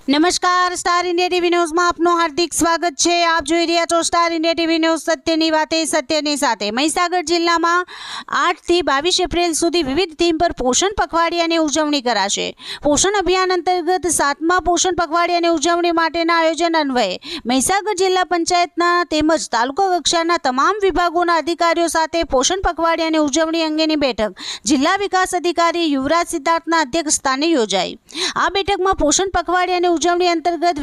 નમસ્કાર, star India TV ન્યૂઝમાં આપનું હાર્દિક સ્વાગત છે। આપ જોઈ રહ્યા છો સ્ટાર ઇન્ડિયા ટીવી ન્યૂઝ, સત્યની વાતે સત્યની સાથે। મહીસાગર જિલ્લામાં 8 થી 22 એપ્રિલ સુધી વિવિધ થીમ પર પોષણ પખવાડિયાની ઉજવણી કરાશે। પોષણ અભિયાન અંતર્ગત 7મા પોષણ પખવાડિયાની ઉજવણી માટેના આયોજન અન્વયે મહીસાગર જિલ્લા પંચાયતના તેમજ તાલુકા કક્ષાના તમામ વિભાગોના અધિકારીઓ સાથે પોષણ પખવાડિયાની ઉજવણી અંગેની બેઠક જિલ્લા વિકાસ અધિકારી યુવરાજ સિદ્ધાર્થના અધ્યક્ષસ્થાને યોજાઈ। આ બેઠકમાં પોષણ પખવાડિયાની ઉજવણી અંતર્ગત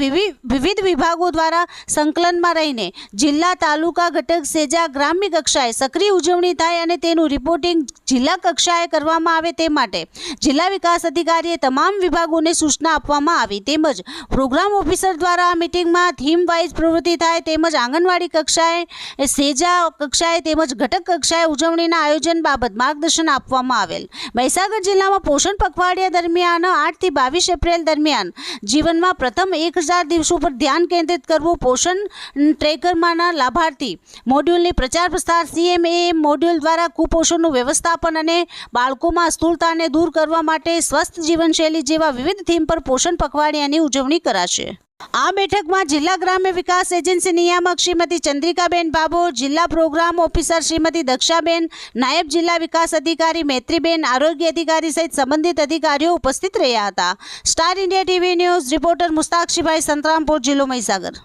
વિવિધ વિભાગો દ્વારા સંકલનમાં રહીને જિલ્લા તાલુકા ઘટક સેજા ગ્રામ્ય કક્ષાએ સક્રિય ઉજવણી થાય અને તેનું રિપોર્ટિંગ જિલ્લા કક્ષાએ કરવામાં આવે તે માટે જિલ્લા વિકાસ અધિકારીએ તમામ વિભાગોને સૂચના આપવામાં આવી। તેમજ પ્રોગ્રામ ઓફિસર દ્વારા આ મીટિંગમાં થીમ વાઇઝ પ્રવૃત્તિ થાય તેમજ આંગણવાડી કક્ષાએ સેજા કક્ષાએ તેમજ ઘટક કક્ષાએ ઉજવણીના આયોજન બાબત માર્ગદર્શન આપવામાં આવેલ। મહીસાગર જિલ્લામાં પોષણ પખવાડિયા દરમિયાન 8 થી 22 એપ્રિલ દરમિયાન જીવનમાં પ્રથમ 1000 દિવસો પર ધ્યાન કેન્દ્રિત કરવું, પોષણ ટ્રેકરમાંના લાભાર્થી મોડ્યુલની પ્રચાર પ્રસાર, CMA મોડ્યુલ દ્વારા કુપોષણનું વ્યવસ્થાપન અને બાળકોમાં સ્થૂળતાને દૂર કરવા માટે સ્વસ્થ જીવનશૈલી જેવા વિવિધ થીમ પર પોષણ પખવાડિયાની ઉજવણી કરાશે। આ બેઠકમાં જિલ્લા ગ્રામ્ય વિકાસ એજન્સી નિયામક શ્રીમતી ચંદ્રિકાબેન બાબો, જિલ્લા પ્રોગ્રામ ઓફિસર શ્રીમતી દક્ષાબેન, નાયબ જિલ્લા વિકાસ અધિકારી મૈત્રીબેન, આરોગ્ય અધિકારી સહિત સંબંધિત અધિકારીઓ ઉપસ્થિત રહ્યા હતા। Star India TV news reporter મુસ્તાકશીભાઈ સંતરામપુર, જિલ્લો મહીસાગર।